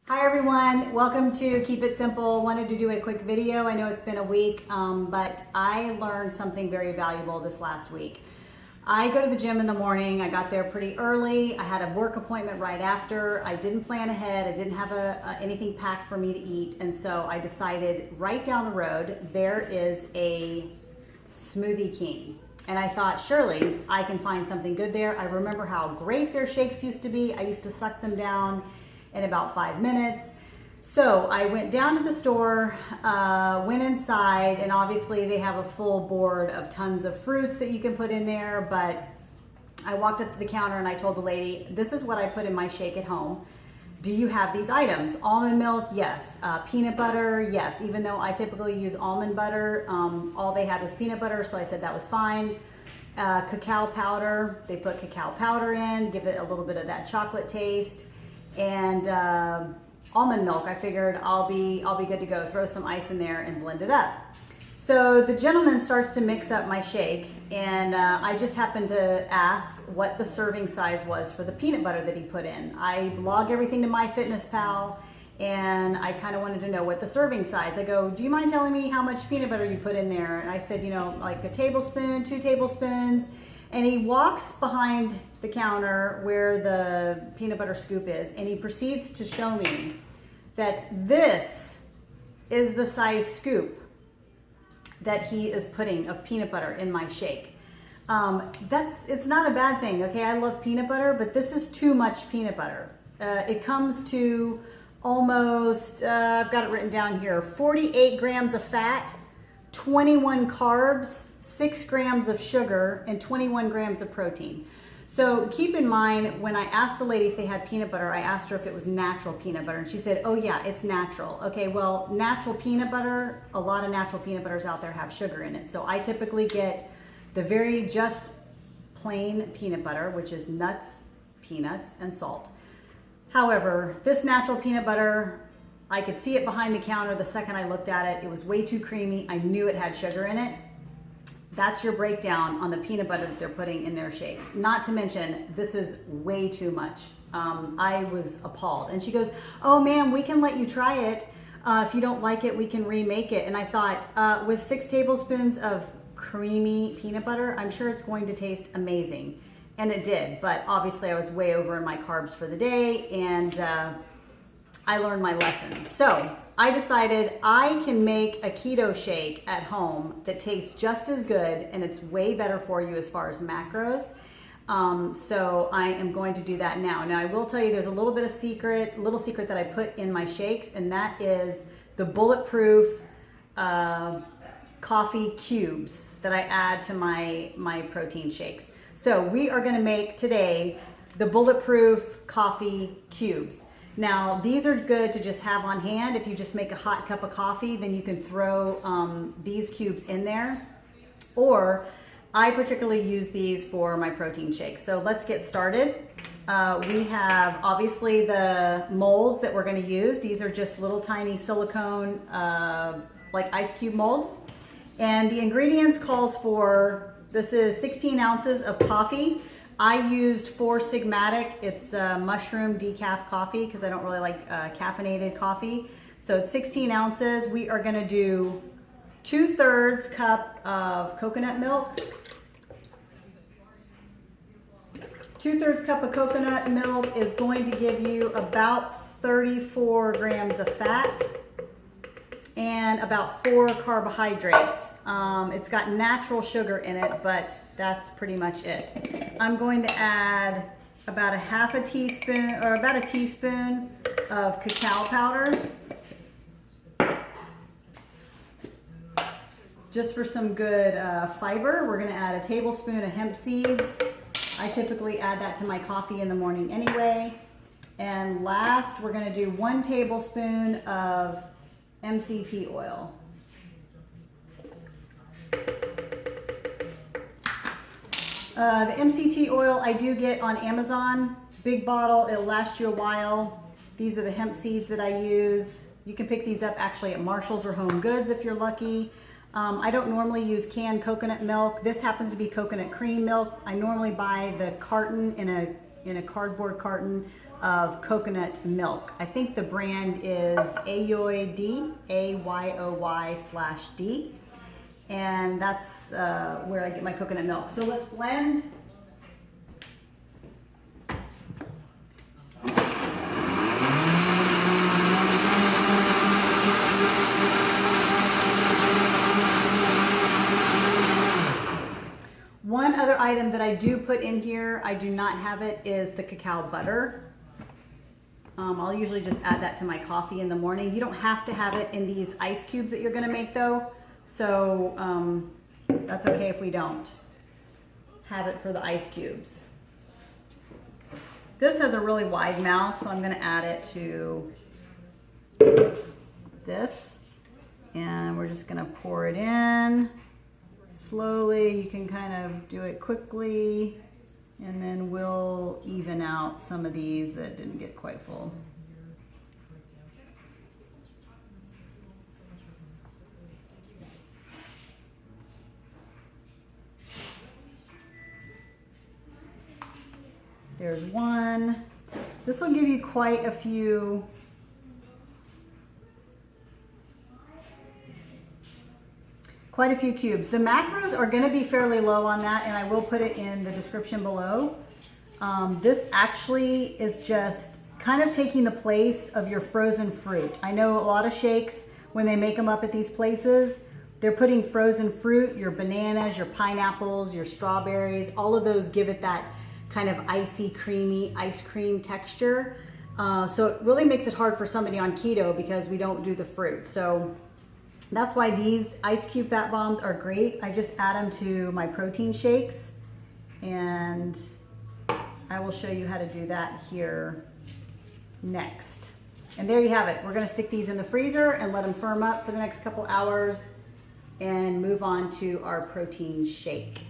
Hi everyone, welcome to Keep It Simple. Wanted to do a quick video. I know it's been a week, but I learned something very valuable this last week. I go to the gym in the morning. I got there pretty early. I had a work appointment right after. I didn't plan ahead. I didn't have anything packed for me to eat. And so I decided right down the road, there is a Smoothie King. And I thought, surely I can find something good there. I remember how great their shakes used to be. I used to suck them down in about 5 minutes. So I went down to the store, went inside, and obviously they have a full board of tons of fruits that you can put in there, but I walked up to the counter and I told the lady, this is what I put in my shake at home. Do you have these items? Almond milk, yes. Peanut butter, yes. Even though I typically use almond butter, all they had was peanut butter, so I said that was fine. Cacao powder, they put cacao powder in, give it a little bit of that chocolate taste. And almond milk, I figured I'll be good to go. Throw some ice in there and blend it up. So the gentleman starts to mix up my shake, and I just happened to ask what the serving size was for the peanut butter that he put in. I log everything to MyFitnessPal, and I kind of wanted to know what the serving size. I go, do you mind telling me how much peanut butter you put in there? And I said, you know, like a tablespoon, 2 tablespoons. And he walks behind the counter where the peanut butter scoop is, and he proceeds to show me that this is the size scoop that he is putting of peanut butter in my shake. It's not a bad thing, okay? I love peanut butter, but this is too much peanut butter. It comes to almost, I've got it written down here, 48 grams of fat, 21 carbs, 6 grams of sugar, and 21 grams of protein. So keep in mind, when I asked the lady if they had peanut butter, I asked her if it was natural peanut butter, and she said, oh yeah, it's natural. Okay, well, natural peanut butter, a lot of natural peanut butters out there have sugar in it. So I typically get the very just plain peanut butter, which is nuts, peanuts, and salt. However, this natural peanut butter, I could see it behind the counter the second I looked at it. It was way too creamy. I knew it had sugar in it. That's your breakdown on the peanut butter that they're putting in their shakes. Not to mention, this is way too much. I was appalled. And she goes, oh man, we can let you try it. If you don't like it, we can remake it. And I thought, with 6 tablespoons of creamy peanut butter, I'm sure it's going to taste amazing. And it did, but obviously I was way over in my carbs for the day, and I learned my lesson. So I decided I can make a keto shake at home that tastes just as good, and it's way better for you as far as macros. So I am going to do that now. Now I will tell you, there's a little secret that I put in my shakes, and that is the Bulletproof coffee cubes that I add to my protein shakes. So we are going to make today the Bulletproof coffee cubes. Now, these are good to just have on hand. If you just make a hot cup of coffee, then you can throw these cubes in there. Or I particularly use these for my protein shakes. So let's get started. We have obviously the molds that we're going to use. These are just little tiny silicone like ice cube molds. And the ingredients calls for, this is 16 ounces of coffee. I used 4 Sigmatic. It's mushroom decaf coffee because I don't really like caffeinated coffee. So it's 16 ounces. We are going to do 2/3 cup of coconut milk. 2/3 cup of coconut milk is going to give you about 34 grams of fat and about 4 carbohydrates. It's got natural sugar in it, but that's pretty much it. I'm going to add about a teaspoon of cacao powder, just for some good fiber. We're going to add a tablespoon of hemp seeds. I typically add that to my coffee in the morning anyway. And last, we're going to do 1 tablespoon of MCT oil. The MCT oil I do get on Amazon, big bottle, it'll last you a while. These are the hemp seeds that I use. You can pick these up actually at Marshall's or Home Goods if you're lucky. I don't normally use canned coconut milk. This happens to be coconut cream milk. I normally buy the carton in a cardboard carton. of coconut milk. I think the brand is Ayoy, AYOY/D. And that's where I get my coconut milk. So let's blend. One other item that I do put in here, I do not have it, is the cacao butter. I'll usually just add that to my coffee in the morning. You don't have to have it in these ice cubes that you're gonna make though. So that's okay if we don't have it for the ice cubes. This has a really wide mouth, so I'm gonna add it to this. And we're just gonna pour it in slowly. You can kind of do it quickly, and then we'll even out some of these that didn't get quite full. There's one. This will give you quite a few cubes. The macros are going to be fairly low on that, and I will put it in the description below. This actually is just kind of taking the place of your frozen fruit. I know a lot of shakes, when they make them up at these places, they're putting frozen fruit, your bananas, your pineapples, your strawberries, all of those give it that kind of icy, creamy ice cream texture. So it really makes it hard for somebody on keto because we don't do the fruit. So that's why these ice cube fat bombs are great. I just add them to my protein shakes, and I will show you how to do that here next. And there you have it. We're gonna stick these in the freezer and let them firm up for the next couple hours and move on to our protein shake.